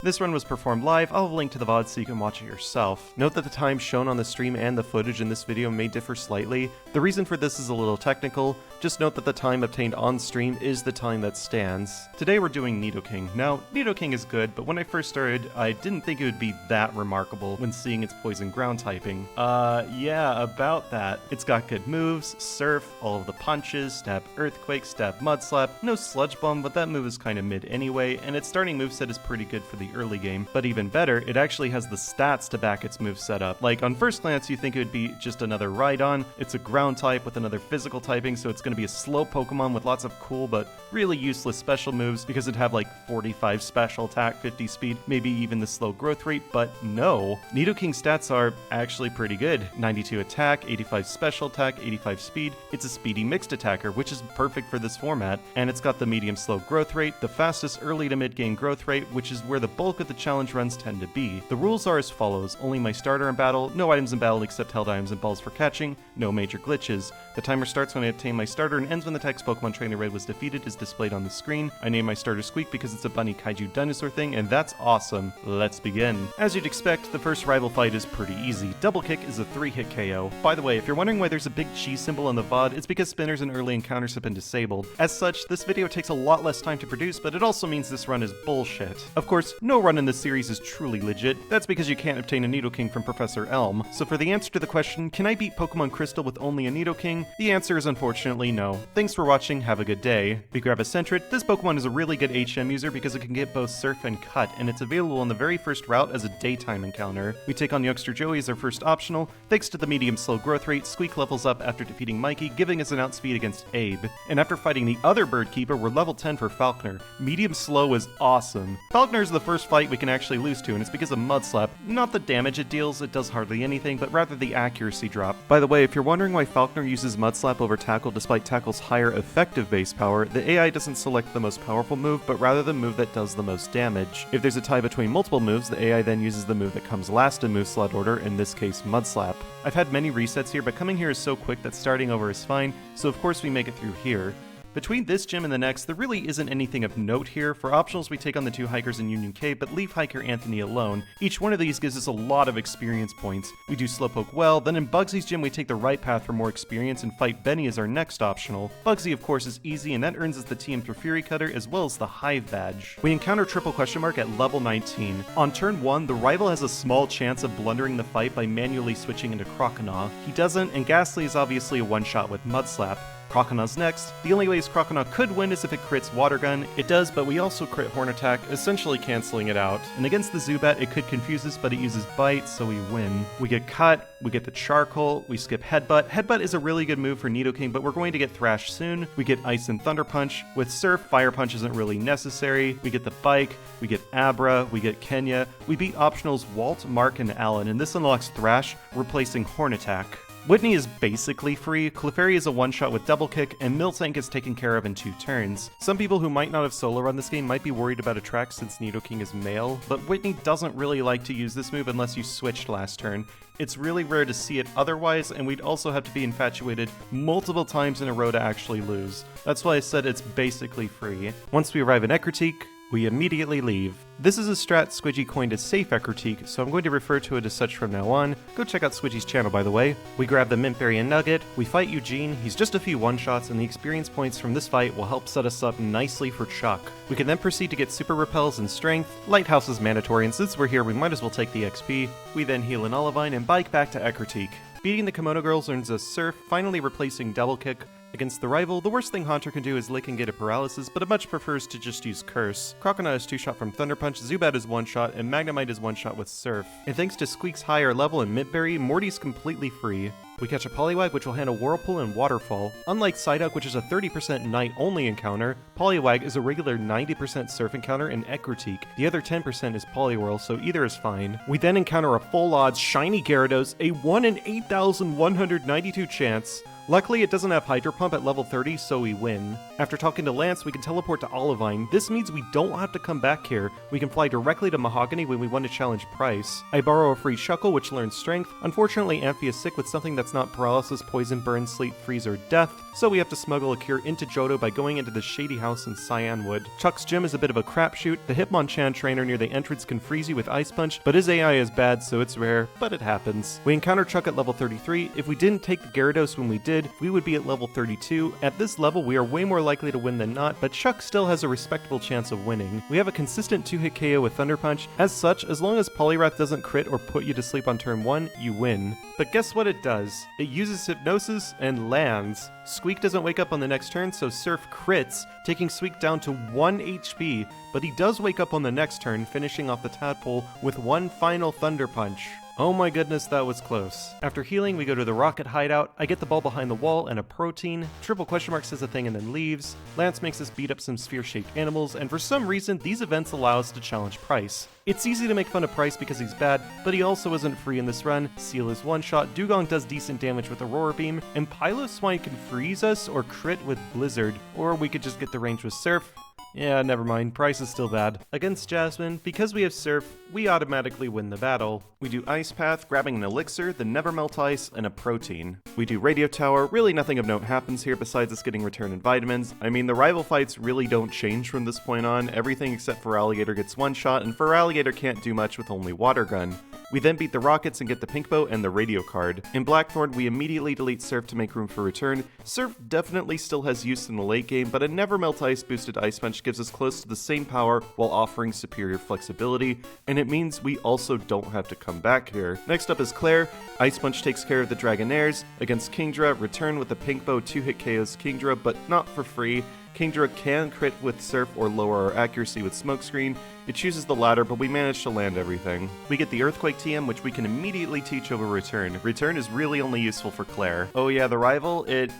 This run was performed live. I'll have a link to the VOD so you can watch it yourself. Note that the time shown on the stream and the footage in this video may differ slightly. The reason for this is a little technical. Just note that the time obtained on stream is the time that stands. Today we're doing Nidoking. Now, Nidoking is good, but when I first started, I didn't think it would be that remarkable when seeing its poison ground typing. Yeah, about that. It's got good moves, Surf, all of the punches, stab Earthquake, stab Mud Slap, no Sludge Bomb, but that move is kinda mid anyway, and its starting moveset is pretty good for the early game. But even better, it actually has the stats to back its move setup. Like, on first glance, you think it would be just another Rhydon. It's a ground type with another physical typing, so it's going to be a slow Pokemon with lots of cool but really useless special moves because it'd have like 45 special attack, 50 speed, maybe even the slow growth rate, but no. Nidoking's stats are actually pretty good. 92 attack, 85 special attack, 85 speed. It's a speedy mixed attacker, which is perfect for this format, and it's got the medium slow growth rate, the fastest early to mid game growth rate, which is where the bulk of the challenge runs tend to be. The rules are as follows: only my starter in battle, no items in battle except held items and balls for catching, no major glitches. The timer starts when I obtain my starter and ends when the text Pokemon Trainer Red was defeated is displayed on the screen. I name my starter Squeak because it's a bunny kaiju dinosaur thing, and that's awesome. Let's begin. As you'd expect, the first rival fight is pretty easy. Double Kick is a 3-hit KO. By the way, if you're wondering why there's a big G symbol on the VOD, it's because spinners and early encounters have been disabled. As such, this video takes a lot less time to produce, but it also means this run is bullshit. Of course, no run in this series is truly legit. That's because you can't obtain a Nidoking from Professor Elm. So for the answer to the question, can I beat Pokemon Crystal with only a Nidoking? The answer is unfortunately no. Thanks for watching, have a good day. We grab a Sentret. This Pokemon is a really good HM user because it can get both Surf and Cut, and it's available on the very first route as a daytime encounter. We take on Youngster Joey as our first optional. Thanks to the medium slow growth rate, Squeak levels up after defeating Mikey, giving us an outspeed against Abe. And after fighting the other Bird Keeper, we're level 10 for Falkner. Medium slow is awesome. Falkner is the first fight we can actually lose to, and it's because of Mud Slap. Not the damage it deals, it does hardly anything, but rather the accuracy drop. By the way, if you're wondering why Falkner uses Mud Slap over Tackle despite Tackle's higher effective base power, the AI doesn't select the most powerful move, but rather the move that does the most damage. If there's a tie between multiple moves, the AI then uses the move that comes last in move slot order, in this case Mud Slap. I've had many resets here, but coming here is so quick that starting over is fine, so of course we make it through here. Between this gym and the next, there really isn't anything of note here. For optionals, we take on the 2 hikers in Union Cave, but leave hiker Anthony alone. Each one of these gives us a lot of experience points. We do Slowpoke well, then in Bugsy's gym we take the right path for more experience and fight Benny as our next optional. Bugsy of course is easy, and that earns us the TM for Fury Cutter as well as the Hive Badge. We encounter Triple Question Mark at level 19. On turn 1, the rival has a small chance of blundering the fight by manually switching into Croconaw. He doesn't, and Ghastly is obviously a one-shot with Mud Slap. Croconaw's next. The only ways Croconaw could win is if it crits Water Gun. It does, but we also crit Horn Attack, essentially canceling it out. And against the Zubat, it could confuse us, but it uses Bite, so we win. We get Cut, we get the Charcoal, we skip Headbutt. Headbutt is a really good move for Nidoking, but we're going to get Thrash soon. We get Ice and Thunder Punch. With Surf, Fire Punch isn't really necessary. We get the Bike, we get Abra, we get Kenya. We beat optionals Walt, Mark, and Alan, and this unlocks Thrash, replacing Horn Attack. Whitney is basically free, Clefairy is a one-shot with Double Kick, and Miltank is taken care of in 2 turns. Some people who might not have solo run this game might be worried about a track since Nidoking is male, but Whitney doesn't really like to use this move unless you switched last turn. It's really rare to see it otherwise, and we'd also have to be infatuated multiple times in a row to actually lose. That's why I said it's basically free. Once we arrive in Ecruteak, we immediately leave. This is a strat Squidgy coined as safe Ecruteak, so I'm going to refer to it as such from now on. Go check out Squidgy's channel, by the way. We grab the Mintberry and Nugget, we fight Eugene, he's just a few one-shots, and the experience points from this fight will help set us up nicely for Chuck. We can then proceed to get Super Repels and Strength. Lighthouse is mandatory, and since we're here, we might as well take the XP. We then heal an Olivine and bike back to Ecruteak. Beating the Kimono Girls earns us Surf, finally replacing Double Kick. Against the rival, the worst thing Haunter can do is lick and get a paralysis, but it much prefers to just use Curse. Croconaw is 2-shot from Thunder Punch, Zubat is 1-shot, and Magnemite is 1-shot with Surf. And thanks to Squeak's higher level and Mintberry, Morty's completely free. We catch a Poliwag, which will handle Whirlpool and Waterfall. Unlike Psyduck, which is a 30% night-only encounter, Poliwag is a regular 90% Surf encounter in Ecruteak. The other 10% is Poliwhirl, so either is fine. We then encounter a full-odds shiny Gyarados, a 1 in 8,192 chance, Luckily, it doesn't have Hydro Pump at level 30, so we win. After talking to Lance, we can teleport to Olivine. This means we don't have to come back here. We can fly directly to Mahogany when we want to challenge Price. I borrow a free Shuckle, which learns Strength. Unfortunately, Amphi is sick with something that's not Paralysis, Poison, Burn, Sleep, Freeze, or Death, so we have to smuggle a cure into Johto by going into the Shady House in Cyanwood. Chuck's gym is a bit of a crapshoot. The Hitmonchan trainer near the entrance can freeze you with Ice Punch, but his AI is bad, so it's rare, but it happens. We encounter Chuck at level 33. If we didn't take the Gyarados when we did, we would be at level 32. At this level, we are way more likely to win than not, but Chuck still has a respectable chance of winning. We have a consistent 2-hit KO with Thunder Punch. As such, as long as Poliwrath doesn't crit or put you to sleep on turn 1, you win. But guess what it does? It uses Hypnosis and lands. Squeak doesn't wake up on the next turn, so Surf crits, taking Squeak down to 1 HP, but he does wake up on the next turn, finishing off the Tadpole with one final Thunder Punch. Oh my goodness, that was close. After healing, we go to the Rocket hideout. I get the ball behind the wall and a protein. Triple question mark says a thing and then leaves. Lance makes us beat up some sphere-shaped animals, and for some reason, these events allow us to challenge Price. It's easy to make fun of Price because he's bad, but he also isn't free in this run. Seal is one-shot, Dugong does decent damage with Aurora Beam, and Piloswine can freeze us or crit with Blizzard, or we could just get the range with Surf. Yeah, never mind, Price is still bad. Against Jasmine, because we have Surf, we automatically win the battle. We do Ice Path, grabbing an Elixir, the Never Melt Ice, and a Protein. We do Radio Tower, really nothing of note happens here besides us getting Return and Vitamins. I mean, the rival fights really don't change from this point on. Everything except for Alligator gets one shot, and for Alligator can't do much with only Water Gun. We then beat the Rockets and get the Pink Bow and the Radio card. In Blackthorn, we immediately delete Surf to make room for Return. Surf definitely still has use in the late game, but a Never Melt Ice boosted Ice Punch gives us close to the same power while offering superior flexibility, and it means we also don't have to come back here. Next up is Claire. Ice Punch takes care of the Dragonairs. Against Kingdra, Return with the Pink Bow 2-hit KOs Kingdra, but not for free. Kingdra can crit with Surf or lower our accuracy with Smokescreen. It chooses the latter, but we manage to land everything. We get the Earthquake TM, which we can immediately teach over Return. Return is really only useful for Claire. Oh yeah, the rival, it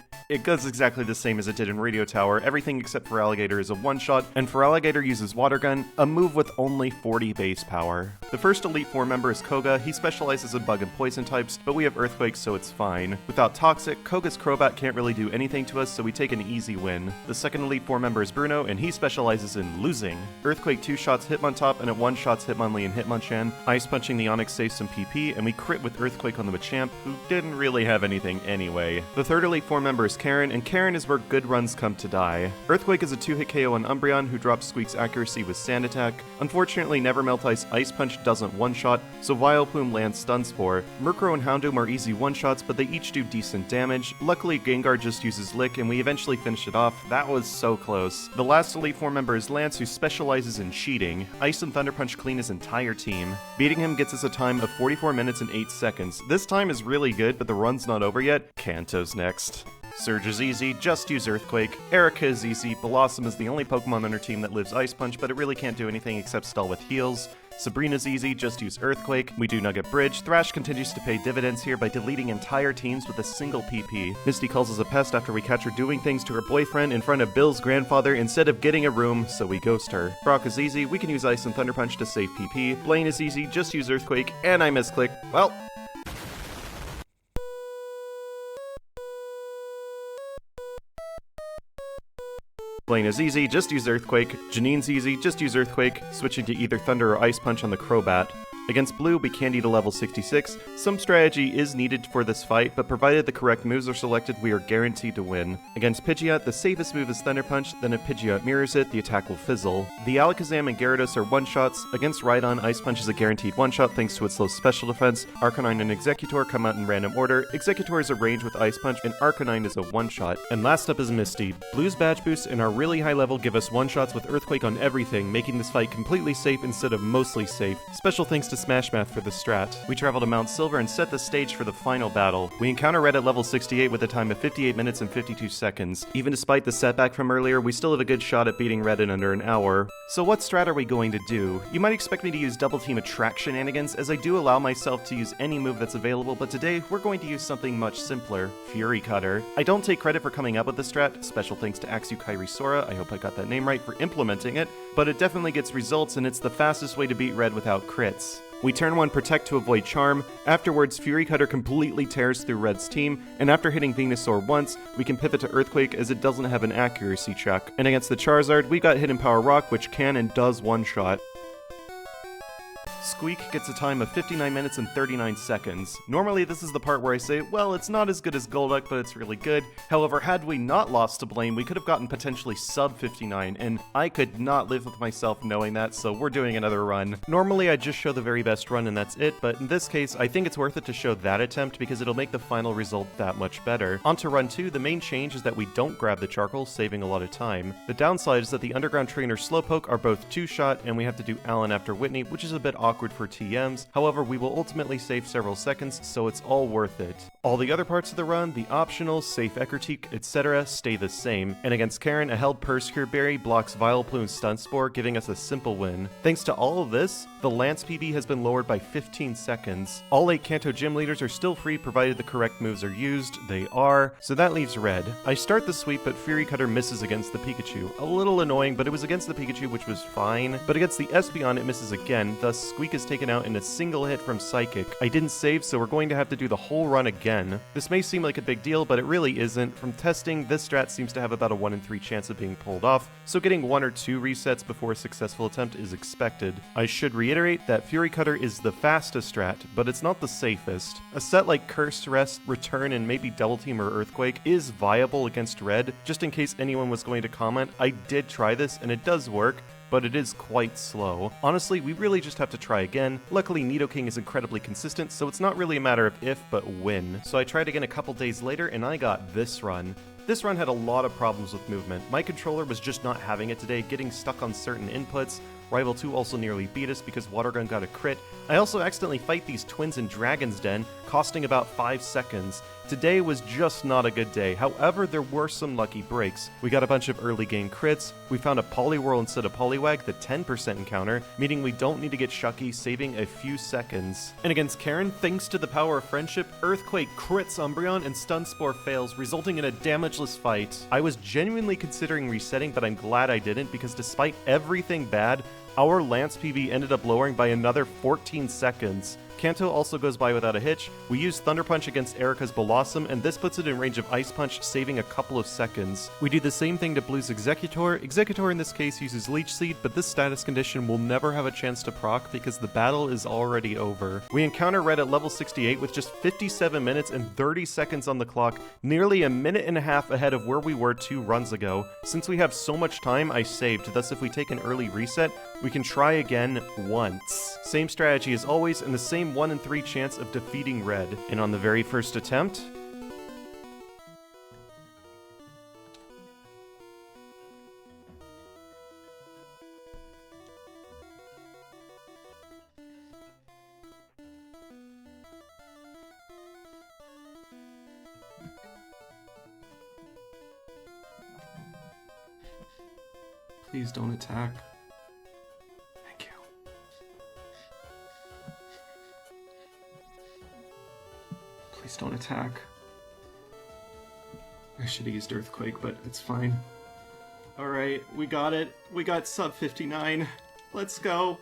goes exactly the same as it did in Radio Tower. Everything except for Alligator is a one-shot, and for Alligator uses Water Gun, a move with only 40 base power. The first Elite Four member is Koga. He specializes in Bug and Poison types, but we have Earthquake, so it's fine. Without Toxic, Koga's Crobat can't really do anything to us, so we take an easy win. The second Elite Four member is Bruno, and he specializes in losing. Earthquake 2-shots Hitmontop, and it 1-shots Hitmonlee and Hitmonchan. Ice Punching the Onix saves some PP, and we crit with Earthquake on the Machamp, who didn't really have anything anyway. The third Elite Four member is Karen, and Karen is where good runs come to die. Earthquake is a 2-hit KO on Umbreon, who drops Squeak's accuracy with Sand Attack. Unfortunately, Never Melt Ice Punch doesn't one-shot, so Vileplume lands Stun Spore. Murkrow and Houndoom are easy one-shots, but they each do decent damage. Luckily, Gengar just uses Lick, and we eventually finish it off. That was so close. The last Elite Four member is Lance, who specializes in cheating. Ice and Thunder Punch clean his entire team. Beating him gets us a time of 44 minutes and 8 seconds. This time is really good, but the run's not over yet. Kanto's next. Surge is easy, just use Earthquake. Erica is easy, Blossom is the only Pokemon on her team that lives Ice Punch, but it really can't do anything except stall with heals. Sabrina's easy, just use Earthquake. We do Nugget Bridge. Thrash continues to pay dividends here by deleting entire teams with a single PP. Misty calls us a pest after we catch her doing things to her boyfriend in front of Bill's grandfather instead of getting a room, so we ghost her. Brock is easy, we can use Ice and Thunder Punch to save PP. Blaine is easy, just use Earthquake, and I misclick. Well, Blaine is easy, just use Earthquake. Janine's easy, just use Earthquake, switching to either Thunder or Ice Punch on the Crobat. Against Blue, we candy to level 66. Some strategy is needed for this fight, but provided the correct moves are selected, we are guaranteed to win. Against Pidgeot, the safest move is Thunder Punch, then if Pidgeot mirrors it, the attack will fizzle. The Alakazam and Gyarados are one-shots. Against Rhydon, Ice Punch is a guaranteed one-shot thanks to its low special defense. Arcanine and Executor come out in random order. Executor is a range with Ice Punch, and Arcanine is a one-shot. And last up is Misty. Blue's badge boosts and our really high level give us one-shots with Earthquake on everything, making this fight completely safe instead of mostly safe. Special thanks to Smash Math for the strat. We travel to Mount Silver and set the stage for the final battle. We encounter Red at level 68 with a time of 58 minutes and 52 seconds. Even despite the setback from earlier, we still have a good shot at beating Red in under an hour. So what strat are we going to do? You might expect me to use Double Team Attract shenanigans, as I do allow myself to use any move that's available, but today we're going to use something much simpler, Fury Cutter. I don't take credit for coming up with this strat, special thanks to Axu Kairi Sora, I hope I got that name right, for implementing it, but it definitely gets results and it's the fastest way to beat Red without crits. We turn 1 Protect to avoid Charm, afterwards Fury Cutter completely tears through Red's team, and after hitting Venusaur once, we can pivot to Earthquake as it doesn't have an accuracy check. And against the Charizard, we got Hidden Power Rock, which can and does one-shot. Squeak gets a time of 59 minutes and 39 seconds. Normally this is the part where I say, well, it's not as good as Golduck, but it's really good. However, had we not lost to Blame, we could have gotten potentially sub 59, and I could not live with myself knowing that, so we're doing another run. Normally I just show the very best run and that's it, but in this case, I think it's worth it to show that attempt because it'll make the final result that much better. On to run 2, the main change is that we don't grab the charcoal, saving a lot of time. The downside is that the Underground Trainer Slowpoke are both 2-shot, and we have to do Alan after Whitney, which is a bit awkward for TMs. However, we will ultimately save several seconds, so it's all worth it. All the other parts of the run, the optionals, safe Ecritique, etc., stay the same. And against Karen, a held Persecure Berry blocks Vileplume's Stun Spore, giving us a simple win. Thanks to all of this, the Lance PB has been lowered by 15 seconds. All 8 Kanto gym leaders are still free provided the correct moves are used. They are, so that leaves Red. I start the sweep, but Fury Cutter misses against the Pikachu. A little annoying, but it was against the Pikachu, which was fine. But against the Espeon, it misses again, thus Squeak is taken out in a single hit from Psychic. I didn't save, so we're going to have to do the whole run again. This may seem like a big deal, but it really isn't. From testing, this strat seems to have about a 1 in 3 chance of being pulled off, so getting 1 or 2 resets before a successful attempt is expected. I should reiterate that Fury Cutter is the fastest strat, but it's not the safest. A set like Cursed Rest, Return, and maybe Double Team or Earthquake is viable against Red. Just in case anyone was going to comment, I did try this and it does work, but it is quite slow. Honestly, we really just have to try again. Luckily, Nidoking is incredibly consistent, so it's not really a matter of if, but when. So I tried again a couple days later, and I got this run. This run had a lot of problems with movement. My controller was just not having it today, getting stuck on certain inputs. Rival 2 also nearly beat us because Water Gun got a crit. I also accidentally fight these twins in Dragon's Den, costing about 5 seconds. Today was just not a good day, however there were some lucky breaks. We got a bunch of early game crits, we found a Poliwhirl instead of Poliwag, the 10% encounter, meaning we don't need to get Shucky, saving a few seconds. And against Karen, thanks to the power of friendship, Earthquake crits Umbreon and Stun Spore fails, resulting in a damageless fight. I was genuinely considering resetting, but I'm glad I didn't because despite everything bad, our Lance PB ended up lowering by another 14 seconds. Kanto also goes by without a hitch. We use Thunder Punch against Erica's Blossom, and this puts it in range of Ice Punch, saving a couple of seconds. We do the same thing to Blue's Executor. Executor in this case uses Leech Seed, but this status condition will never have a chance to proc because the battle is already over. We encounter Red at level 68 with just 57 minutes and 30 seconds on the clock, nearly a minute and a half ahead of where we were 2 runs ago. Since we have so much time, I saved, thus if we take an early reset, we can try again once. Same strategy as always, and the same 1 in 3 chance of defeating Red. And on the very first attempt, please don't attack. Thank you. Please don't attack. I should have used Earthquake, but it's fine. Alright, we got it. We got sub 59. Let's go.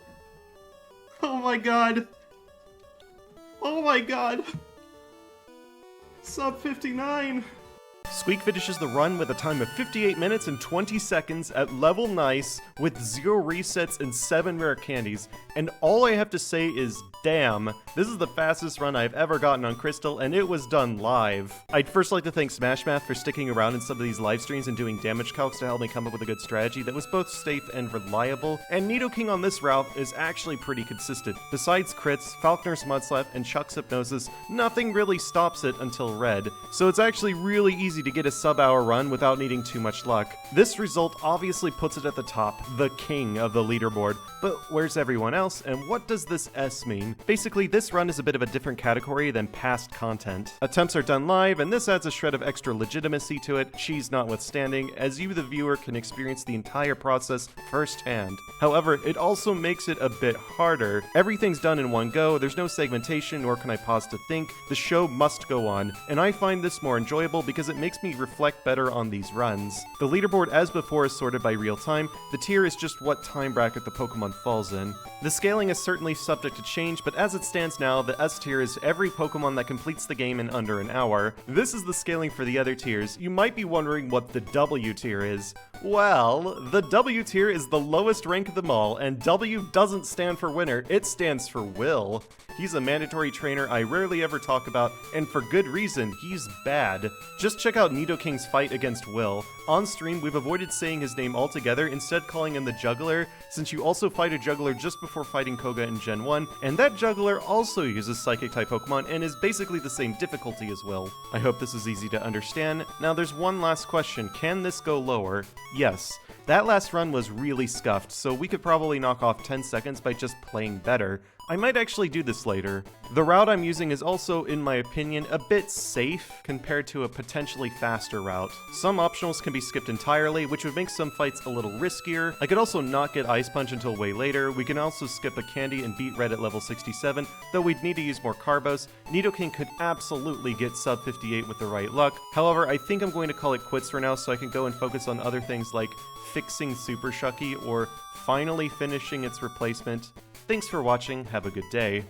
Oh my god. Oh my god. Sub 59. Squeak finishes the run with a time of 58 minutes and 20 seconds at level nice with 0 resets and 7 rare candies. And all I have to say is, damn, this is the fastest run I've ever gotten on Crystal, and it was done live. I'd first like to thank Smash Math for sticking around in some of these live streams and doing damage calcs to help me come up with a good strategy that was both safe and reliable. And Nidoking on this route is actually pretty consistent. Besides crits, Falconer's Mudslap, and Chuck's Hypnosis, nothing really stops it until Red. So it's actually really easy to get a sub-hour run without needing too much luck. This result obviously puts it at the top, the king of the leaderboard. But where's everyone else, and what does this S mean? Basically, this run is a bit of a different category than past content. Attempts are done live, and this adds a shred of extra legitimacy to it, cheese notwithstanding, as you, the viewer, can experience the entire process firsthand. However, it also makes it a bit harder. Everything's done in one go, there's no segmentation, nor can I pause to think. The show must go on, and I find this more enjoyable because it makes makes me reflect better on these runs. The leaderboard as before is sorted by real time, the tier is just what time bracket the Pokemon falls in. The scaling is certainly subject to change, but as it stands now, the S tier is every Pokemon that completes the game in under an hour. This is the scaling for the other tiers. You might be wondering what the W tier is. Well, the W tier is the lowest rank of them all, and W doesn't stand for winner, it stands for Will. He's a mandatory trainer I rarely ever talk about, and for good reason, he's bad. Just check out Nidoking's fight against Will. On stream, we've avoided saying his name altogether, instead calling him the Juggler, since you also fight a Juggler just before fighting Koga in Gen 1, and that Juggler also uses Psychic-type Pokemon and is basically the same difficulty as Will. I hope this is easy to understand. Now there's one last question, can this go lower? Yes. That last run was really scuffed, so we could probably knock off 10 seconds by just playing better. I might actually do this later. The route I'm using is also, in my opinion, a bit safe compared to a potentially faster route. Some optionals can be skipped entirely, which would make some fights a little riskier. I could also not get Ice Punch until way later. We can also skip a Candy and beat Red at level 67, though we'd need to use more Carbos. Nidoking could absolutely get sub 58 with the right luck. However, I think I'm going to call it quits for now so I can go and focus on other things like fixing Super Shucky or finally finishing its replacement. Thanks for watching, have a good day.